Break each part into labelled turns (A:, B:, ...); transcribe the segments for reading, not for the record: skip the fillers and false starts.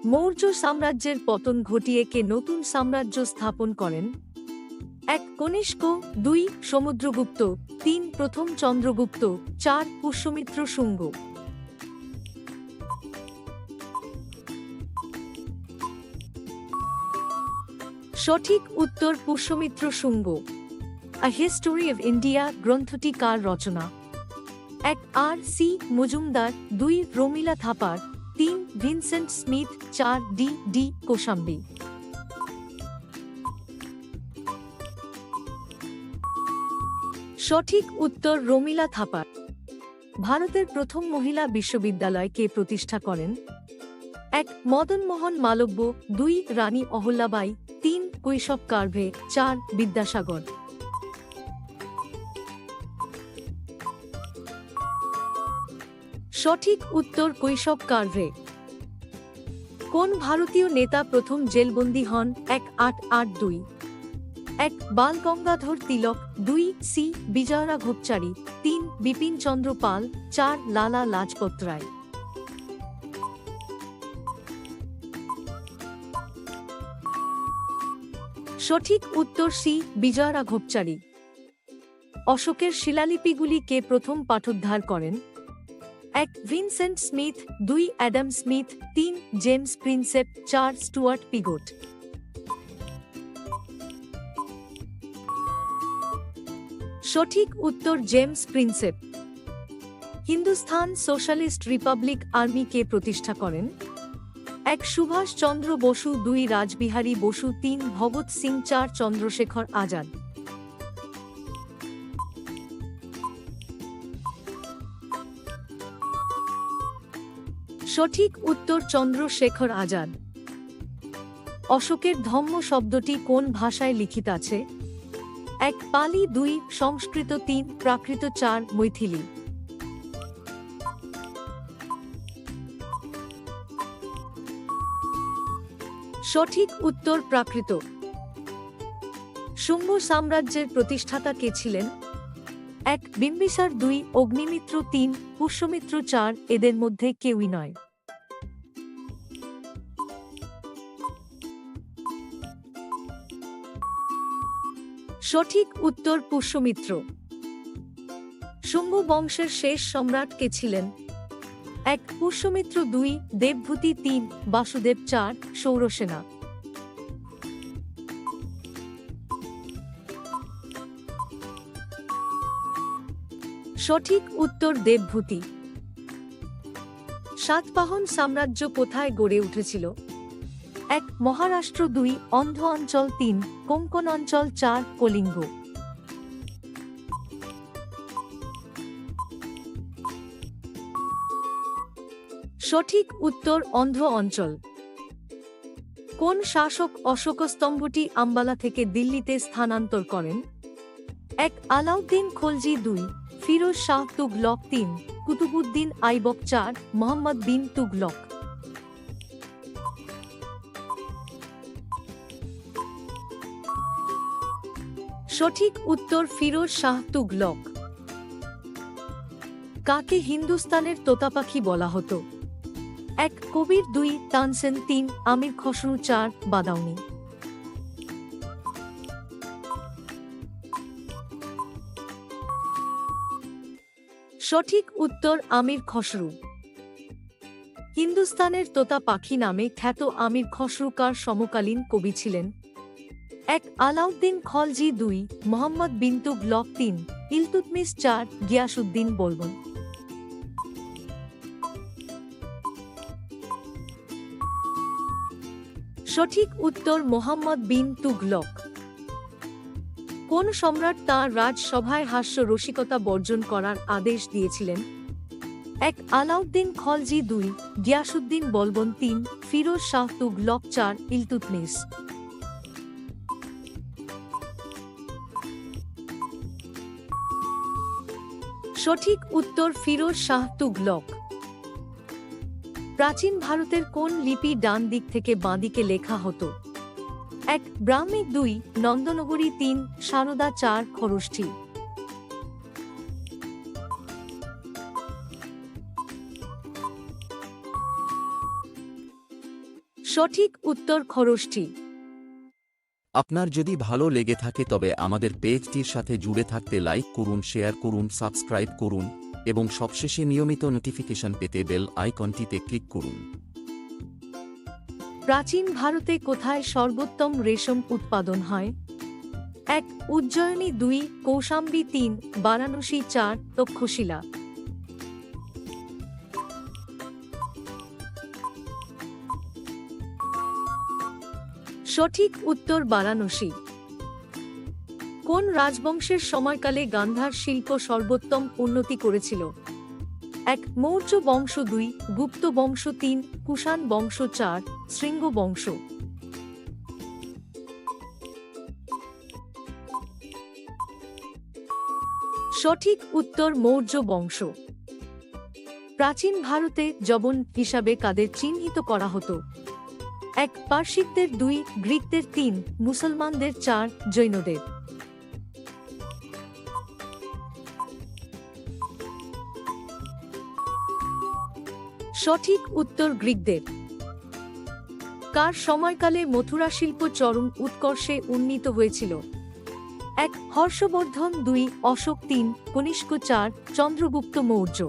A: মৌর্য সাম্রাজ্যের পতন ঘটিয়ে কে নতুন সাম্রাজ্য স্থাপন করেন? ১ কনিষ্ক, ২ সমুদ্রগুপ্ত, ৩ প্রথম চন্দ্রগুপ্ত, ৪ পুষ্যমিত্র শুঙ্গ। সঠিক উত্তর Pushyamitra Shunga. A history of India গ্রন্থটি কার রচনা? ১ R C Majumdar, ২ Romila Thapar, ৩ Vincent Smith, ৪ D D Kosambi. সঠিক উত্তর রমিলা থাপার। ভারতের প্রথম মহিলা বিশ্ববিদ্যালয় কে প্রতিষ্ঠা করেন? ১ মদনমোহন মালব্য, ২ রানী অহল্যাবাই, ৩ কৈশব কার্ভে, ৪ বিদ্যাসাগর। সঠিক উত্তর কৈশব কার্ভে। কোন ভারতীয় নেতা প্রথম জেলবন্দী হন? ১ ৮৮২, ১ বাল গঙ্গাধর তিলক, ২ সি বিজয়রাঘবচারী, ৩ বিপিন চন্দ্র পাল, ৪ লালা লাজপত রায়। সঠিক উত্তর সি বিজয়রাঘবচারী। অশোকের শিলালিপিগুলি কে প্রথম পাঠোদ্ধার করেন? ১ Vincent Smith, ২ Adam Smith, ৩ James Prinsep, ৪ Stuart Piggott. সঠিক উত্তর James Prinsep. Hindustan socialist republic army কে প্রতিষ্ঠা করেন? ১ সুভাষ চন্দ্র বসু, ২ রাসবিহারী বসু, ৩ ভগৎ সিং, ৪ চন্দ্রশেখর আজাদ। সঠিক উত্তর চন্দ্রশেখর আজাদ। অশোকের ধম্ম শব্দটি কোন ভাষায় লিখিত আছে? ১ পালি, ২ সংস্কৃত, ৩ প্রাকৃত, ৪ মৈথিলি। সঠিক উত্তর প্রাকৃত। শুঙ্গ সাম্রাজ্যের প্রতিষ্ঠাতা কে ছিলেন? ১ বিম্বিসার, ২ অগ্নিমিত্র, ৩ পুষ্যমিত্র, ৪ এদের মধ্যে কেউই নয়। সঠিক উত্তর পুষ্যমিত্র। শুঙ্গ বংশের শেষ সম্রাট কে ছিলেন? ১ পুষ্যমিত্র, ২ দেবভূতি, ৩ বাসুদেব, ৪ সৌরসেনা। সঠিক উত্তর দেবভূতি। সাতবাহন সাম্রাজ্য কোথায় গড়ে উঠেছিল? ১ মহারাষ্ট্র, ২ অন্ধ্র অঞ্চল, ৩ কোঙ্কণ অঞ্চল, ৪ কলিঙ্গ। সঠিক উত্তর অন্ধ্র অঞ্চল। কোন শাসক অশোকস্তম্ভটি আম্বালা থেকে দিল্লিতে স্থানান্তর করেন? ১ আলাউদ্দিন খলজি, ২ ফিরোজ শাহ তুগলক, ৩ কুতুবউদ্দিন আইবক, ৪ মোহাম্মদ বিন তুগলক। সঠিক উত্তর ফিরোজ শাহ তুগলক। কাকে হিন্দুস্তানের তোতাপাখি বলা হতো? ১ কবির, ২ তানসেন, ৩ আমির খসরু, ৪ বাদাউনি। সঠিক উত্তর আমির খসরু। হিন্দুস্তানের তোতা পাখি নামে খ্যাত আমির খসরু কার সমকালীন কবি ছিলেন? ১ আলাউদ্দিন খলজি, ২ মোহাম্মদ বিন তুগলক, ৩ ইলতুৎমিশ, ৪ গিয়াসউদ্দিন বুলবুল। সঠিক উত্তর মোহাম্মদ বিন তুগলক। কোন সম্রাট তাঁর রাজসভায় হাস্য রসিকতা বর্জন করার আদেশ দিয়েছিলেন? ১ আলাউদ্দিন খলজি, ২ গিয়াসউদ্দিন বুলবুল, ৩ ফিরোজ শাহ তুগলক, ৪ ইলতুৎমিশ। সঠিক উত্তর ফিরোজ শাহ তুগলক। প্রাচীন ভারতের কোন লিপি ডান দিক থেকে বাঁ দিকে লেখা হতো? ১ ব্রাহ্মী, ২ নন্দনগরী, ৩ সারদা, ৪ খরষ্ঠী। সঠিক উত্তর খরষ্ঠী।
B: আপনার যদি ভালো লেগে থাকে তবে আমাদের পেজটির সাথে জুড়ে থাকতে লাইক করুন, শেয়ার করুন, সাবস্ক্রাইব করুন এবং সবশেষে নিয়মিত নোটিফিকেশন পেতে বেল আইকনটিতে ক্লিক করুন।
A: প্রাচীন ভারতে কোথায় সর্বোত্তম রেশম উৎপাদন হয়? 1. উজ্জয়িনী, 2. কৌশাম্বী, 3. বারাণসী, 4. তক্ষশিলা। সঠিক উত্তর বারাণসী। কোন রাজবংশের সময়কালে গান্ধার শিল্প সর্বোত্তম উন্নতি করেছিল? 1. মৌর্য বংশ, 2. গুপ্ত বংশ, 3. কুষাণ বংশ, 4. শৃঙ্গ বংশ। সঠিক উত্তর মৌর্য বংশ। প্রাচীন ভারতে যবন হিসাবে কাদের চিহ্নিত করা হতো? 1. পার্সিকদের, 2. গ্রিকদের, 3. মুসলমানদের, 4. জৈনদের। সঠিক উত্তর গ্রিকদের। কার সময়কালে মথুরা শিল্প চরম উৎকর্ষে উন্নীত হয়েছিল? 1. হর্ষবর্ধন, 2. অশোক, 3. কনিষ্ক, 4. চন্দ্রগুপ্ত মৌর্য।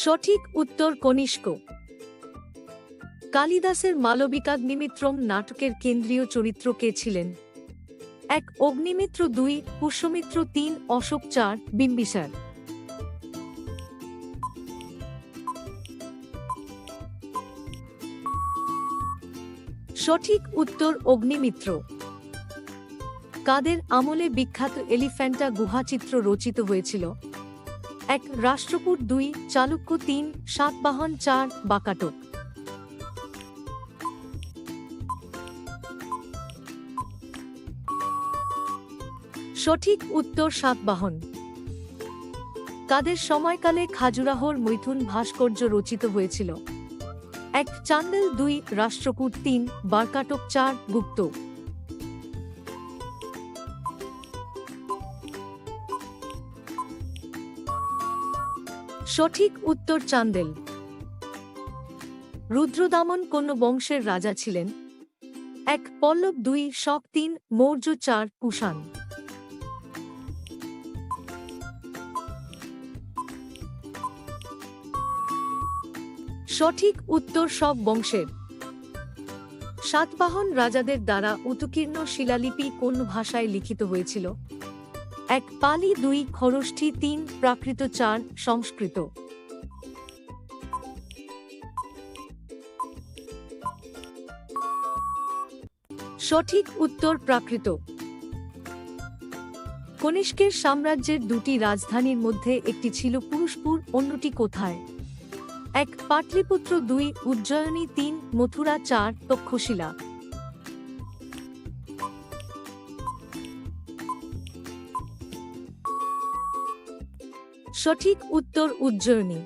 A: সঠিক উত্তর কনিষ্ক। কালিদাসের মালবিকাগ্নিমিত্রম নাটকের কেন্দ্রীয় চরিত্র কে ছিলেন? 1. অগ্নিমিত্র, 2. পুষ্যমিত্র, 3. অশোক, 4. বিম্বিসার। সঠিক উত্তর অগ্নিমিত্র। কাদের আমলে বিখ্যাত এলিফ্যান্টা গুহাচিত্র রচিত হয়েছিল? 1. রাষ্ট্রকূট, 2. চালুক্য, 3. সাতবাহন, 4. বাকাটক। সঠিক উত্তর সাতবাহন। কাদের সময়কালে খাজুরাহোর মৈথুন ভাস্কর্য রচিত হয়েছিল? 1. চান্দেল, 2. রাষ্ট্রকূট, 3. বারকাটক, 4. গুপ্ত। সঠিক উত্তর চান্দেল। রুদ্রদামন কোন বংশের রাজা ছিলেন? 1. পল্লব, 2. শক, 3. মৌর্য, 4. কুষাণ। সঠিক উত্তর শক বংশের। সাতবাহন রাজাদের দ্বারা উৎকীর্ণ শিলালিপি কোন ভাষায় লিখিত হয়েছিল? 1. পালি, 2. খরষ্ঠী, 3. প্রাকৃত, 4. সংস্কৃত। সঠিক উত্তর প্রাকৃত। কনিষ্কের সাম্রাজ্যের দুটি রাজধানীর মধ্যে একটি ছিল পুরুষপুর, অন্যটি কোথায়? 1. পাটলিপুত্র, 2. উজ্জয়িনী, 3. মথুরা, 4. তক্ষশিলা। সঠিক উত্তর উজ্জয়িনী।